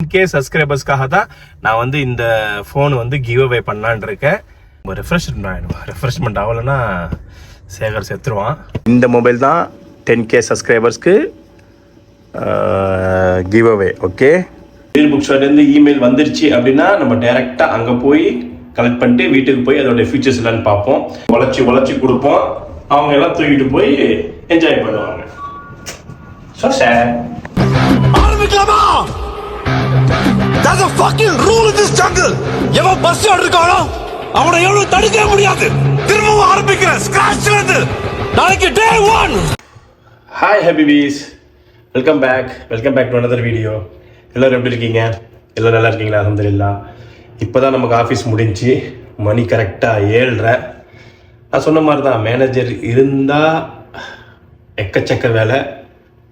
10K சப்ஸ்கிரைபர்ஸ்க்காக தான் நான் வந்து இந்த ஃபோன் வந்து கிவ் அவே பண்ணலான் இருக்கேன். ரெஃப்ரெஷ்மெண்ட் ஆகலைன்னா சேகர் செத்துருவான். இந்த மொபைல் தான் 10K சப்ஸ்கிரைபர்ஸ்க்கு கிவ் அவே. ஓகே, புக் ஷாப்லேருந்து இமெயில் வந்துருச்சு அப்படின்னா நம்ம டைரெக்டாக அங்கே போய் கலெக்ட் பண்ணிட்டு வீட்டுக்கு போய் அதோட ஃபீச்சர்ஸ் என்னன்னு பார்ப்போம். உழைச்சி கொடுப்போம். அவங்க எல்லாம் தூக்கிட்டு போய் என்ஜாய் பண்ணுவாங்க. ஸோ சார் ஆரம்பிக்கலாமா? There's a fucking rule in this jungle. எவன் பஸ் இருக்கானோ அவனை எவ்வளவு தடுக்க முடியாது. திரும்பவும் ஆரம்பிக்கிறேன் ஸ்கிராச்ல இருந்து. நாளைக்கு டே 1. ஹாய் ஹேபிபீஸ், welcome back to another video. எல்லோரும் எப்படி இருக்கீங்க? எல்லோரும் நல்லா இருக்கீங்களா? அல்ஹம்துலில்லாஹ். இப்போ தான் நமக்கு ஆஃபீஸ் முடிஞ்சு மணி கரெக்டாக 7:30. நான் சொன்ன மாதிரி தான், மேனேஜர் இருந்தால் எக்கச்சக்க வேலை,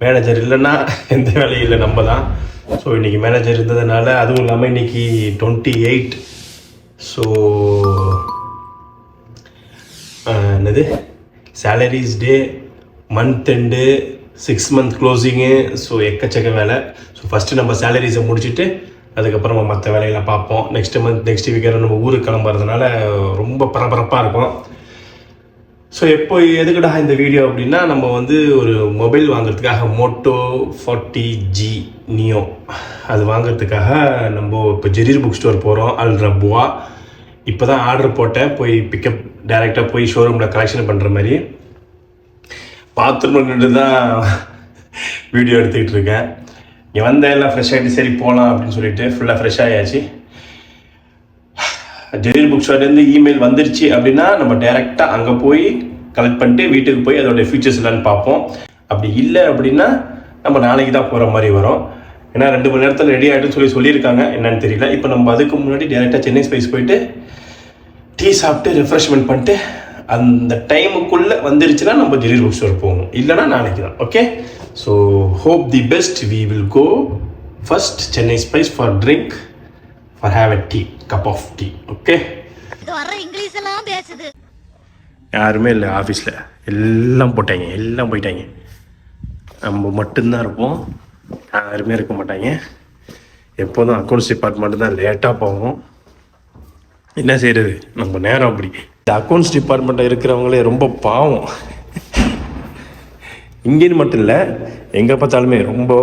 மேனேஜர் இல்லைன்னா எந்த வேலையும் இல்லை, நம்ம தான். ஸோ இன்றைக்கி மேனேஜர் இருந்ததுனால, அதுவும் இல்லாமல் இன்றைக்கி 28. ஸோ என்னது salaries day, month end, 6 month closing. So எக்கச்சக்க வேலை. ஸோ ஃபஸ்ட்டு நம்ம சேலரிஸை முடிச்சுட்டு அதுக்கப்புறம் நம்ம மற்ற வேலையெல்லாம் பார்ப்போம். நெக்ஸ்ட் வீக் நம்ம ஊருக்கு கிளம்புறதுனால ரொம்ப பரபரப்பாக இருக்கும். ஸோ எப்போ எதுக்குடா இந்த வீடியோ அப்படின்னா, நம்ம வந்து ஒரு மொபைல் வாங்குறதுக்காக Moto 40G Neo அது வாங்குறதுக்காக நம்ம இப்போ ஜெரீர் புக் ஸ்டோர் போகிறோம், அல் ரபுவா. இப்போ தான் ஆர்டர் போட்டேன், போய் பிக்கப் டைரெக்டாக போய் ஷோரூமில் கலெக்ஷன் பண்ணுற மாதிரி. பாத்ரூமில் நின்று தான் வீடியோ எடுத்துக்கிட்டு இருக்கேன். இங்கே வந்தேன், எல்லாம் ஃப்ரெஷ் ஆகிட்டு சரி போகலாம் அப்படின்னு சொல்லிட்டு ஃபுல்லாக ஃப்ரெஷ் ஆகியாச்சு. ஜெரீர் புக் ஷாப்லேருந்து இமெயில் வந்துருச்சு அப்படின்னா நம்ம டைரெக்டாக அங்கே போய் கலெக்ட் பண்ணிட்டு வீட்டுக்கு போய் அதோட ஃபீச்சர்ஸ் என்னன்னு பார்ப்போம். அப்படி இல்லை அப்படின்னா நம்ம நாளைக்கு தான் போகிற மாதிரி வரும். ஏன்னா 2 மணி நேரத்தில் ரெடி ஆகிட்டுன்னு சொல்லியிருக்காங்க, என்னன்னு தெரியல. இப்போ நம்ம அதுக்கு முன்னாடி டைரெக்டாக சென்னை ஸ்பைஸ் போயிட்டு டீ சாப்பிட்டு ரெஃப்ரெஷ்மெண்ட் பண்ணிட்டு அந்த டைமுக்குள்ளே வந்துருச்சுன்னா நம்ம ஜெரீர் புக் ஸ்டோர் போகணும், இல்லைனா நாளைக்கு தான். Okay, so hope the best. We will go first Chennai spice for drink, for have a tea, cup of tea. okay, இது வர இங்கிலீஷ் எல்லாம் பேசுது. யாருமே இல்லை ஆஃபீஸில், எல்லாம் போயிட்டாங்க. நம்ம மட்டும்தான் இருப்போம், யாருமே இருக்க மாட்டாங்க. எப்போதும் அக்கௌண்ட்ஸ் டிபார்ட்மெண்ட் தான் லேட்டாக போவோம். என்ன செய்கிறது, நம்ம நேரம் அப்படி. இந்த அக்கௌண்ட்ஸ் டிபார்ட்மெண்ட்டில் இருக்கிறவங்களே ரொம்ப பாவம். இங்கேன்னு மட்டும் இல்லை, எங்கே பார்த்தாலுமே ரொம்ப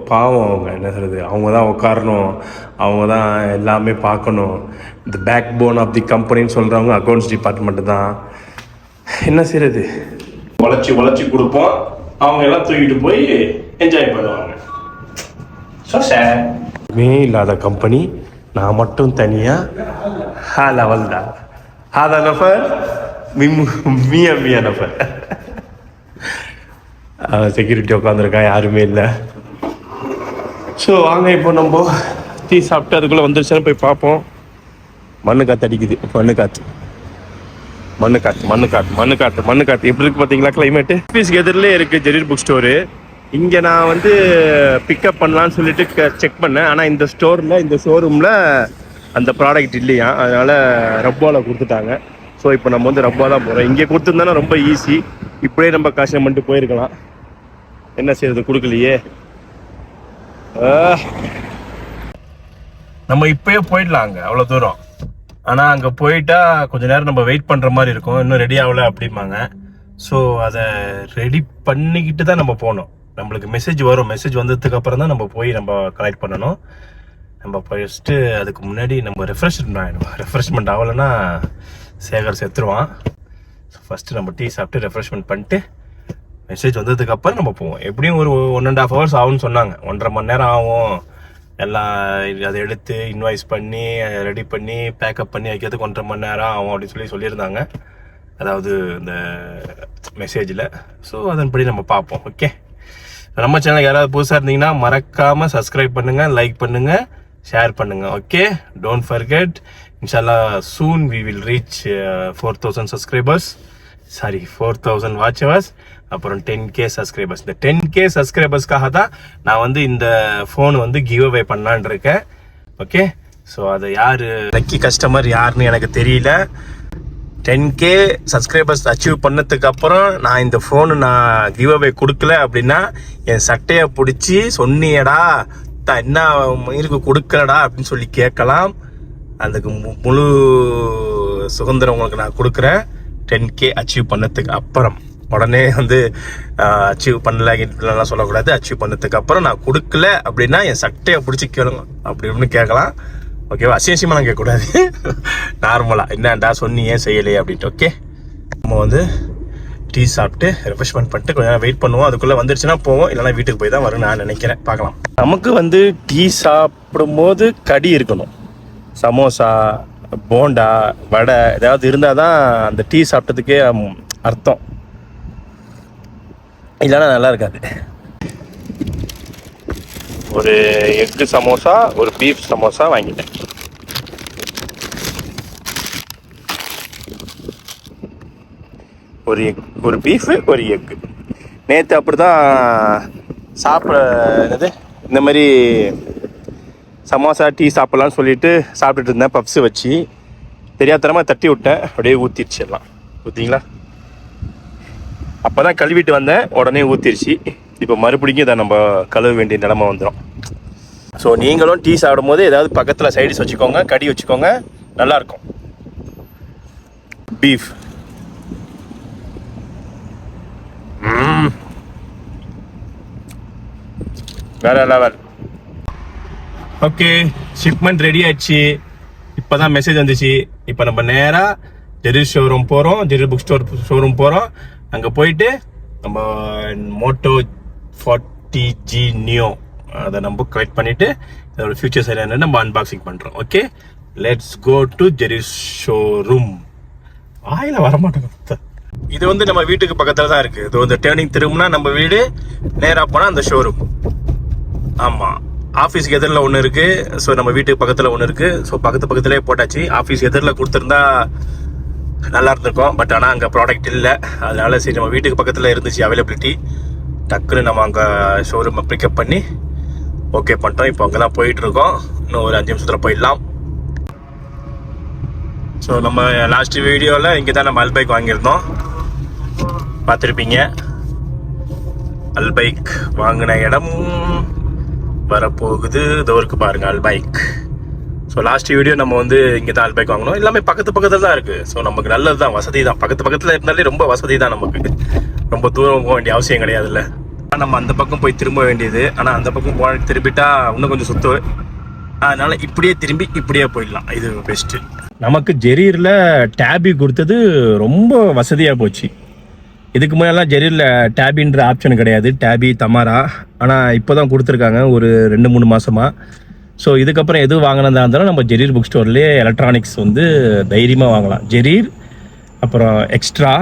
பாவம். அவங்க என்ன சொல்கிறது, அவங்க தான் உட்காரணும், அவங்க தான் எல்லாமே பார்க்கணும். இந்த பேக் போன் ஆஃப் தி கம்பெனின்னு சொல்கிறவங்க அக்கௌண்ட்ஸ் டிபார்ட்மெண்ட்டு தான். என்ன செய்கிறது, உழைச்சி கொடுப்போம். அவங்க எல்லாம் தூக்கிட்டு போய் என்ஜாய் பண்ணுவாங்க. ஸோ சார் இல்லாத கம்பெனி, நான் மட்டும் தனியாக லெவல் தான். ஹாதா நஃபர் மியா நஃபர். செக்யூரிட்டி உட்காந்துருக்கா, யாருமே இல்லை. ஸோ வாங்க, இப்போ நம்ம டீ சாப்பிட்டு அதுக்குள்ளே வந்துருச்சுன்னு போய் பார்ப்போம். மண்ணு காற்று அடிக்குது, மண்ணு காற்று எப்படி இருக்குது பார்த்தீங்களா கிளைமேட்டு. ஆஃபீஸ்க்கு எதிரிலே இருக்குது ஜெரீர் புக் ஸ்டோரு. இங்கே நான் வந்து பிக்கப் பண்ணலான்னு சொல்லிட்டு செக் பண்ணேன். ஆனால் இந்த ஷோரூமில் அந்த ப்ராடக்ட் இல்லையா, அதனால் ரப்பாவில் கொடுத்துட்டாங்க. ஸோ இப்போ நம்ம வந்து ரப்பா தான் போகிறோம். இங்கே கொடுத்துருந்தோன்னா ரொம்ப ஈஸி, இப்படியே நம்ம கஷ்டம் பண்ணிட்டு போயிருக்கலாம். என்ன செய்யறது, கொடுக்கலையே. நம்ம இப்பயே போயிடலாம் அங்கே, அவ்வளோ தூரம். ஆனால் அங்கே போயிட்டா கொஞ்சம் நேரம் நம்ம வெயிட் பண்ணுற மாதிரி இருக்கும், இன்னும் ரெடி ஆகலை அப்படிம்பாங்க. ஸோ அதை ரெடி பண்ணிக்கிட்டு தான் நம்ம போகணும். நம்மளுக்கு மெசேஜ் வரும், மெசேஜ் வந்ததுக்கு அப்புறம் தான் நம்ம போய் நம்ம கலெக்ட் பண்ணணும். நம்ம ஃபஸ்ட்டு அதுக்கு முன்னாடி நம்ம ரெஃப்ரெஷ்மெண்ட் ஆகலைன்னா சேகர் செத்துருவான். ஸோ ஃபஸ்ட்டு நம்ம டீ சாப்பிட்டு ரெஃப்ரெஷ்மெண்ட் பண்ணிட்டு மெசேஜ் வந்ததுக்கப்புறம் நம்ம போவோம். எப்படியும் ஒரு 1.5 hours ஆகும்னு சொன்னாங்க, 1.5 மணி நேரம் ஆகும். எல்லாம் அதை எடுத்து இன்வாய்ஸ் பண்ணி ரெடி பண்ணி பேக்கப் பண்ணி வைக்கிறதுக்கு 1.5 மணி நேரம் ஆகும் அப்படின்னு சொல்லியிருந்தாங்க, அதாவது இந்த மெசேஜில். ஸோ அதன்படி நம்ம பார்ப்போம். ஓகே, நம்ம சேனல் யாராவது புதுசாக இருந்தீங்கன்னா மறக்காமல் சப்ஸ்கிரைப் பண்ணுங்கள், லைக் பண்ணுங்கள், ஷேர் பண்ணுங்கள். Okay, don't forget. இன்ஷால்லா soon we will reach 4,000 subscribers, 4,000 watch hours, அப்புறம் 10K சப்ஸ்கிரைபர்ஸ். இந்த 10K சப்ஸ்கிரைபர்ஸ்க்காக தான் நான் வந்து இந்த ஃபோன் வந்து கிவ் அவே பண்ணலான் இருக்கேன். ஓகே, ஸோ அதை யார் லக்கி கஸ்டமர் யாருன்னு எனக்கு தெரியல. 10K சப்ஸ்கிரைபர்ஸ் அச்சீவ் பண்ணதுக்கு அப்புறம் நான் இந்த ஃபோனு நான் கிவ் அவே கொடுக்கல அப்படின்னா என் சட்டையை பிடிச்சி சொன்னியடா மச்சான் என்ன மயிருக்கு கொடுக்கலடா அப்படின்னு சொல்லி கேட்கலாம். அதுக்கு முழு சுதந்திரம் உங்களுக்கு நான் கொடுக்குறேன். 10K அச்சீவ் பண்ணதுக்கு அப்புறம் உடனே வந்து அச்சீவ் பண்ணல இப்படிலாம் சொல்லக்கூடாது. அச்சீவ் பண்ணதுக்கு அப்புறம் நான் கொடுக்கல அப்படின்னா என் சட்டையை பிடிச்சி கேளுங்க அப்படி இப்படின்னு கேட்கலாம். ஓகேவா? அசியசியமாக கேட்கக்கூடாது. நார்மலாக என்னண்டா சொன்னி ஏன் செய்யலையே அப்படின்ட்டு. ஓகே, நம்ம வந்து டீ சாப்பிட்டு ரெஃப்ரெஷ்மெண்ட் பண்ணிட்டு கொஞ்சம் நேரம் வெயிட் பண்ணுவோம். அதுக்குள்ளே வந்துருச்சுன்னா போவோம், இல்லைனா வீட்டுக்கு போய் தான் வரும் நான் நினைக்கிறேன். பார்க்கலாம். நமக்கு வந்து டீ சாப்பிடும்போது கடி இருக்கணும். சமோசா, போண்டா, வடை ஏதாவது இருந்தால் தான் அந்த டீ சாப்பிட்டதுக்கே அர்த்தம். இல்லைன்னா நல்லா இருக்காது. ஒரு எக்கு சமோசா, ஒரு பீஃப் சமோசா வாங்கிட்டேன். ஒரு பீஃபு, ஒரு எக்கு. நேற்று அப்படி தான் என்னது இந்த மாதிரி சமோசா டீ சாப்பிட்லான்னு சொல்லிட்டு சாப்பிட்டுட்டு இருந்தேன். பப்ஸு வச்சு தெரியாதனமாக தட்டி விட்டேன், அப்படியே ஊற்றிடுச்சு எல்லாம். ஊற்றிங்களா? அப்போ தான் கழுவிட்டு வந்தேன், உடனே ஊற்றிருச்சு. இப்போ மறுபடியும் இதை நம்ம கழுவ வேண்டிய நிலமை வந்துடும். ஸோ நீங்களும் டீ சாப்பிடும் போது ஏதாவது பக்கத்தில் சைடிஸ் வச்சுக்கோங்க, கடி வச்சுக்கோங்க, நல்லாயிருக்கும். பீஃப் வேற லெவல். ஓகே, ஷிப்மெண்ட் ரெடி ஆயிடுச்சு. இப்போ தான் மெசேஜ் வந்துச்சு. இப்போ நம்ம நேராக ஜெரீர் ஷோரூம் போகிறோம், ஜெரீர் புக் ஸ்டோர் ஷோரூம் போகிறோம். அங்கே போயிட்டு நம்ம மோட்டோ 40G நியோ அதை நம்ம கலெக்ட் பண்ணிவிட்டு அதோட ஃபியூச்சர்ஸ் என்னென்னு நம்ம அன்பாக்சிங் பண்ணுறோம். Okay, let's go to Jarir showroom. வாயில் வரமாட்டேங்க. இது வந்து நம்ம வீட்டுக்கு பக்கத்தில் தான் இருக்குது. இது வந்து டேர்னிங் திரும்பினா நம்ம வீடு, நேராக போனால் அந்த ஷோரூம். ஆமாம், ஆஃபீஸுக்கு எதிரில் ஒன்று இருக்குது. ஸோ நம்ம வீட்டுக்கு பக்கத்தில் ஒன்று இருக்குது. ஸோ பக்கத்துலேயே போட்டாச்சு. ஆஃபீஸ் எதிரில் கொடுத்துருந்தா நல்லா இருந்திருக்கும். பட் ஆனால் அங்கே ப்ராடக்ட் இல்லை. அதனால சரி நம்ம வீட்டுக்கு பக்கத்தில் இருந்துச்சு அவைலபிலிட்டி. டக்குன்னு நம்ம அங்கே ஷோரூமை பிக்கப் பண்ணி ஓகே பண்ணிட்டோம். இப்போ அங்கே தான் போயிட்டுருக்கோம். இன்னும் ஒரு 5 நிமிஷத்தில் போயிடலாம். ஸோ நம்ம லாஸ்ட் வீடியோவில் இங்கே தான் நம்ம அல்பைக் வாங்கியிருந்தோம், பார்த்துருப்பீங்க. அல்பைக் வாங்கின இடம் வரப்போகுது. இதோருக்கு பாருங்க அல்பைக். ஸோ லாஸ்ட் வீடியோ நம்ம வந்து இங்கே தான் அல்பைக் வாங்கணும். எல்லாமே பக்கத்தில் தான் இருக்குது. ஸோ நமக்கு நல்லது தான், வசதி தான். பக்கத்தில் இருந்தாலே ரொம்ப வசதி தான். நமக்கு ரொம்ப தூரம் போக வேண்டிய அவசியம் கிடையாதுல்ல. நம்ம அந்த பக்கம் போய் திரும்ப வேண்டியது. ஆனால் அந்த பக்கம் திரும்பிட்டா இன்னும் கொஞ்சம் சுத்து. அதனால இப்படியே திரும்பி இப்படியே போயிடலாம். இது பெஸ்ட்டு. நமக்கு ஜெரீரில் டேபி கொடுத்தது ரொம்ப வசதியாக போச்சு. இதுக்கு முன்னெல்லாம் ஜெரீரில் டேபின்ற ஆப்ஷன் கிடையாது, டேபி தமாரா. ஆனால் இப்போ தான் கொடுத்துருக்காங்க ஒரு 2-3 மாதமாக. ஸோ இதுக்கப்புறம் எது வாங்கினதா இருந்தாலும் நம்ம ஜெரீர் புக் ஸ்டோர்லேயே எலக்ட்ரானிக்ஸ் வந்து தைரியமாக வாங்கலாம். ஜெரீர் அப்புறம் எக்ஸ்ட்ரா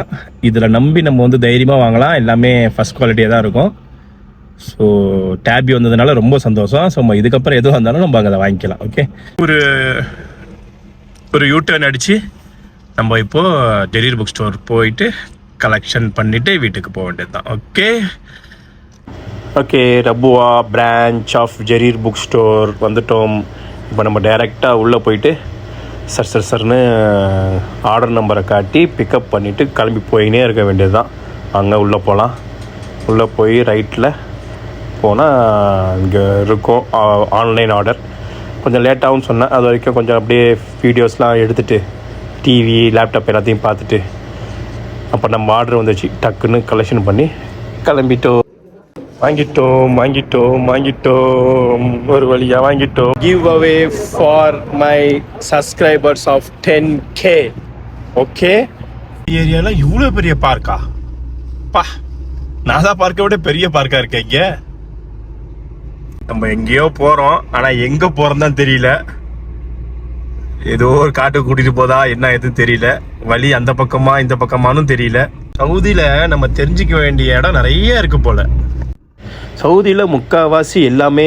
இதில் நம்பி நம்ம வந்து தைரியமாக வாங்கலாம். எல்லாமே ஃபஸ்ட் குவாலிட்டியாக தான் இருக்கும். ஸோ டேபி வந்ததுனால ரொம்ப சந்தோஷம். ஸோ இதுக்கப்புறம் எதுவாக இருந்தாலும் நம்ம அங்கே அதை வாங்கிக்கலாம். ஓகே, ஒரு யூட்டர்ன் அடித்து நம்ம இப்போது ஜெரீர் புக் ஸ்டோர் போயிட்டு கலெக்ஷன் பண்ணிவிட்டு வீட்டுக்கு போக வேண்டியது தான். Okay, Rabwah branch of Jarir book store வந்துட்டோம். இப்போ நம்ம டைரெக்டாக உள்ளே போயிட்டு சர்னு ஆர்டர் நம்பரை காட்டி பிக்கப் பண்ணிவிட்டு கிளம்பி போயினே இருக்க வேண்டியது தான். அங்கே உள்ளே போகலாம். உள்ளே போய் ரைட்டில் போனால் இங்கே இருக்கும் ஆன்லைன் ஆர்டர். கொஞ்சம் லேட்டாகவும் சொன்னேன். அது வரைக்கும் கொஞ்சம் அப்படியே வீடியோஸ்லாம் எடுத்துகிட்டு டிவி லேப்டாப் எல்லாத்தையும் பார்த்துட்டு அப்போ நம்ம ஆர்டர் வந்துச்சு. டக்குன்னு கலெக்ஷன் பண்ணி கிளம்பிட்டோம். வாங்கிட்டோம் ஒரு வழியாக வாங்கிட்டோம். Give away for my subscribers of 10K. Okay, ஏரியாவில் இவ்வளோ பெரிய பார்க்கா? பா, நாசா பார்க்கை விட பெரிய பார்க்காக இருக்கேன் இங்கே. நம்ம எங்கேயோ போகிறோம், ஆனால் எங்கே போகிறோம் தான் தெரியல. ஏதோ ஒரு காட்டுக்கு கூட்டிகிட்டு போதா என்ன எதுவும் தெரியல. வழி அந்த பக்கமா இந்த பக்கமானும் தெரியல. சவுதியில் நம்ம தெரிஞ்சிக்க வேண்டிய இடம் நிறைய இருக்குது போல். சவுதியில் முக்கால்வாசி எல்லாமே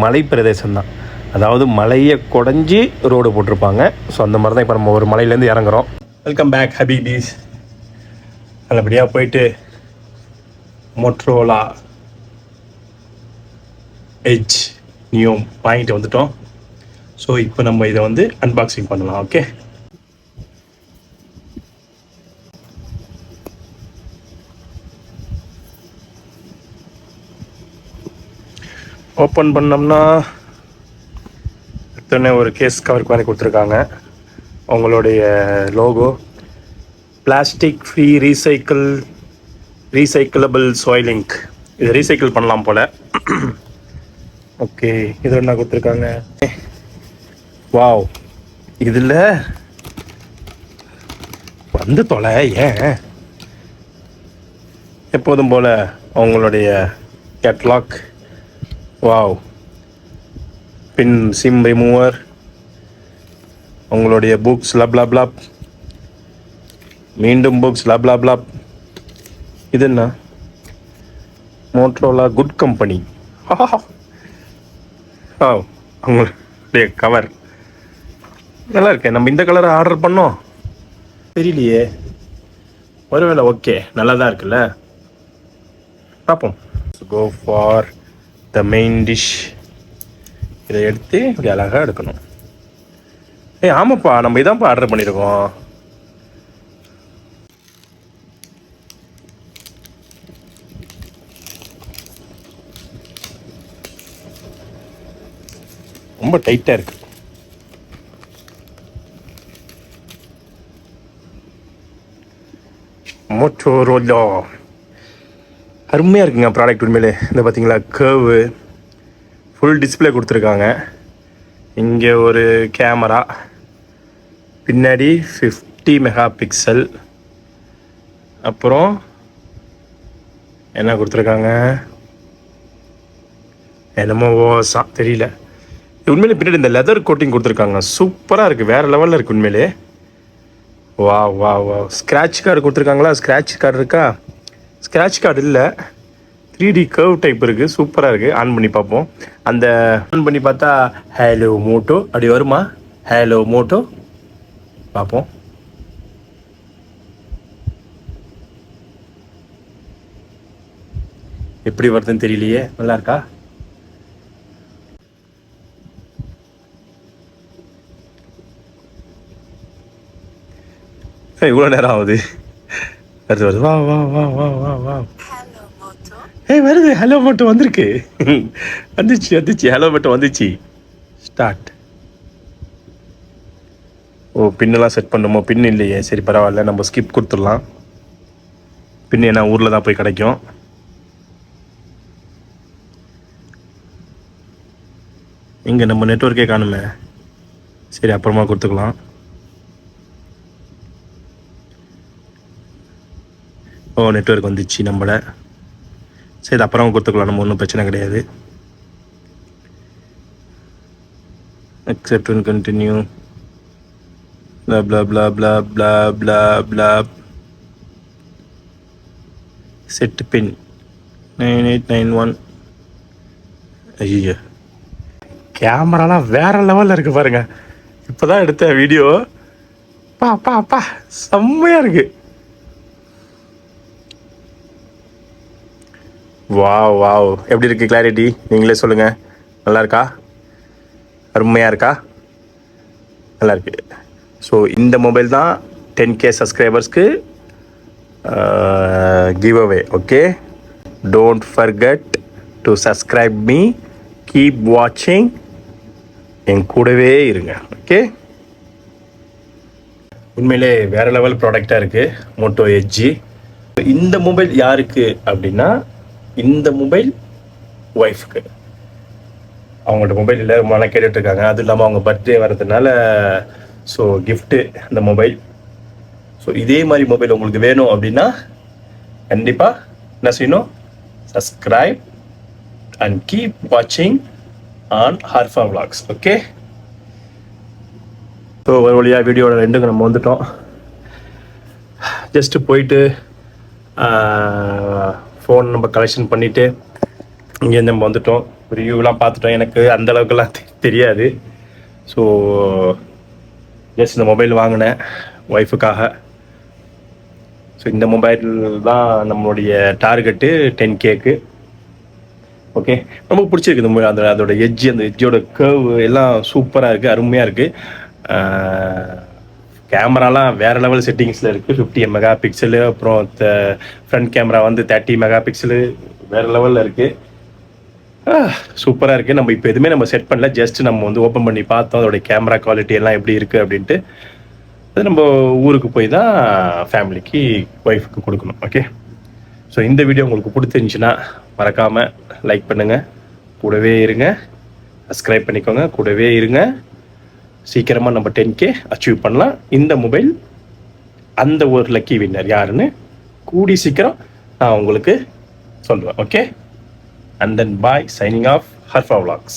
மலை பிரதேசம் தான். அதாவது மலையை குடஞ்சி ரோடு போட்டிருப்பாங்க. ஸோ அந்த மாதிரி தான் இப்போ நம்ம ஒரு மலையிலேருந்து இறங்குறோம். Welcome back ஹபீபீஸ். நல்லபடியாக போயிட்டு மோட்ரோலா எட்ஜ் நியூ வாங்கிட்டு வந்துட்டோம். ஸோ இப்போ நம்ம இதை வந்து அன்பாக்சிங் பண்ணலாம். ஓகே, ஓப்பன் பண்ணோம்னா எத்தனை ஒரு கேஸ் கவருக்கு மாதிரி கொடுத்துருக்காங்க. அவங்களுடைய logo plastic free recyclable soy ink. இது ரீசைக்கிள் பண்ணலாம் போல். ஓகே, இது என்ன கொடுத்துருக்காங்க? வாவ், இதில் வந்து தொலை. ஏன் எப்போதும் போல் அவங்களுடைய கேட்லாக். வாவ், பின் சிம் ரிமூவர், அவங்களுடைய புக்ஸ் லப்லாப்லாப், மீண்டும் புக்ஸ் லப்லாப்லாப். இது என்ன? Motorola good company. அவங்களுடைய கவர் நல்லா இருக்கேன். நம்ம இந்த கலரை ஆர்டர் பண்ணோம், தெரியலையே. ஒருவேளை ஓகே, நல்லா தான் இருக்குல்ல, பார்ப்போம். Go for the main dish. இதை எடுத்து இப்படி அழகாக எடுக்கணும். ஆமாப்பா, நம்ம இதான்ப்பா ஆர்டர் பண்ணியிருக்கோம். ரொம்ப டைட்டாக இருக்கு. மோட்டோரோலா அருமையாக இருக்குங்க ப்ராடக்ட். உண்மையிலே இந்த பார்த்தீங்களா, கர்வு ஃபுல் டிஸ்பிளே கொடுத்துருக்காங்க. இங்கே ஒரு கேமரா, பின்னாடி 50 மெகா பிக்சல். அப்புறம் என்ன கொடுத்துருக்காங்க, என்னமோ ஓசா தெரியல. உண்மையிலே பின்னாடி இந்த லெதர் கோட்டிங் கொடுத்துருக்காங்க. சூப்பராக இருக்குது, வேறு லெவலில் இருக்குது உண்மையிலே. வா வா வா. ஸ்க்ராட்ச் கார்டு கொடுத்துருக்காங்களா? ஸ்க்ராட்ச் கார்டு இருக்கா? ஸ்க்ராட்ச் கார்டு இல்லை, 3D கர்வ் டைப் இருக்குது. சூப்பராக இருக்குது. ஆன் பண்ணி பார்ப்போம். அந்த ஆன் பண்ணி பார்த்தா ஹலோ மோட்டோ அப்படி வருமா? ஹலோ மோட்டோ பார்ப்போம். எப்படி வருதுன்னு தெரியலையே. நல்லா இருக்கா? இவ்வளோ நேரம் ஆகுது. வருது வருது. வா வா வா வா வா வா. வருது. ஹலோ மோட்டோ வந்திருக்கு. வந்துச்சு வந்துச்சு, ஹலோ மோட்டோ வந்துச்சு. ஸ்டார்ட். ஓ, பின்னெல்லாம் செட் பண்ணுமோ? பின் இல்லையே. சரி பரவாயில்ல, நம்ம ஸ்கிப் கொடுத்துடலாம். பின் என்ன ஊரில் தான் போய் கிடைக்கும். இங்கே நம்ம நெட்வொர்க்கே காணுமே. சரி, அப்புறமா கொடுத்துக்கலாம். ஓ, நெட்வொர்க் வந்துச்சு நம்மள. சரி, அப்புறம் கொடுத்துக்கலாம், நம்ம ஒன்றும் பிரச்சனை கிடையாது. accept and continue. blah blah blah blah blah blah blah. set pin 9891. ஐயோ, கேமராலாம் வேற லெவலில் இருக்கு பாருங்க. இப்போதான் எடுத்த வீடியோ. பா பா பா, செம்மையா இருக்கு. வாவ் வாவ், எப்படி இருக்குது கிளாரிட்டி? நீங்களே சொல்லுங்கள். நல்லா இருக்கா? அருமையாக இருக்கா? நல்லா இருக்கு. ஸோ இந்த மொபைல் தான் 10K சப்ஸ்கிரைபர்ஸ்க்கு give away. Okay, don't forget to subscribe me. Keep வாட்சிங். என் கூடவே இருங்க. ஓகே, உண்மையிலே வேறு லெவல் ப்ராடக்டாக இருக்குது மோட்டோ எட்ஜி. இந்த மொபைல் யாருக்கு அப்படின்னா, இந்த மொபைல் ஒய்ஃப்க்கு. அவங்கள்ட்ட மொபைல் இல்லை, ரொம்ப நாளாக கேட்டுட்ருக்காங்க. அதுவும் இல்லாமல் அவங்க பர்த்டே வர்றதுனால ஸோ கிஃப்ட்டு இந்த மொபைல். ஸோ இதே மாதிரி மொபைல் உங்களுக்கு வேணும் அப்படின்னா கண்டிப்பாக என்ன செய்யணும்? சப்ஸ்கிரைப் அண்ட் கீப் வாட்சிங் ஆன் ஹர்ஃபா விளாக்ஸ். ஓகே, ஸோ ஒரு வழியாக வீடியோட ரெண்டுக்கு நம்ம வந்துட்டோம். ஜஸ்ட்டு போயிட்டு ஃபோன் நம்ம கலெக்ஷன் பண்ணிவிட்டு இங்கேருந்து நம்ம வந்துட்டோம். ரிவ்யூலாம் பார்த்துட்டோம். எனக்கு அந்த அளவுக்குலாம் தெரியாது. ஸோ ஜஸ்ட் இந்த மொபைல் வாங்கினேன் ஒய்ஃபுக்காக. ஸோ இந்த மொபைல் தான் நம்மளுடைய டார்கெட்டு 10Kக்கு. ஓகே, ரொம்ப பிடிச்சிருக்கு இந்த மொபைல். அதோட எட்ஜ், அந்த எட்ஜோட கர்வ் எல்லாம் சூப்பராக இருக்குது, அருமையாக இருக்குது. கேமராலாம் வேறு லெவல் செட்டிங்ஸில் இருக்குது. 50 மெகா பிக்சலு, அப்புறம் ஃப்ரண்ட் கேமரா வந்து 30 மெகா பிக்சலு, வேறு லெவலில் இருக்குது. சூப்பராக இருக்குது. நம்ம இப்போ எதுவுமே நம்ம செட் பண்ணல, ஜஸ்ட் நம்ம வந்து ஓப்பன் பண்ணி பார்த்தோம் அதோடைய கேமரா குவாலிட்டி எல்லாம் எப்படி இருக்குது அப்படின்ட்டு. அது நம்ம ஊருக்கு போய் தான் ஃபேமிலிக்கு ஒய்ஃபுக்கு கொடுக்கணும். ஓகே, ஸோ இந்த வீடியோ உங்களுக்கு பிடிச்சிருந்துச்சுன்னா மறக்காமல் லைக் பண்ணுங்கள், கூடவே இருங்க, சப்ஸ்கிரைப் பண்ணிக்கோங்க, கூடவே இருங்க. சீக்கிரமாக நம்ம 10K அச்சீவ் பண்ணலாம். இந்த மொபைல் அந்த ஒரு லக்கி வின்னர் யாருன்னு கூடி சீக்கிரம் நான் உங்களுக்கு சொல்லுவேன். Okay, and then bye, signing off, Harfa Vlogs.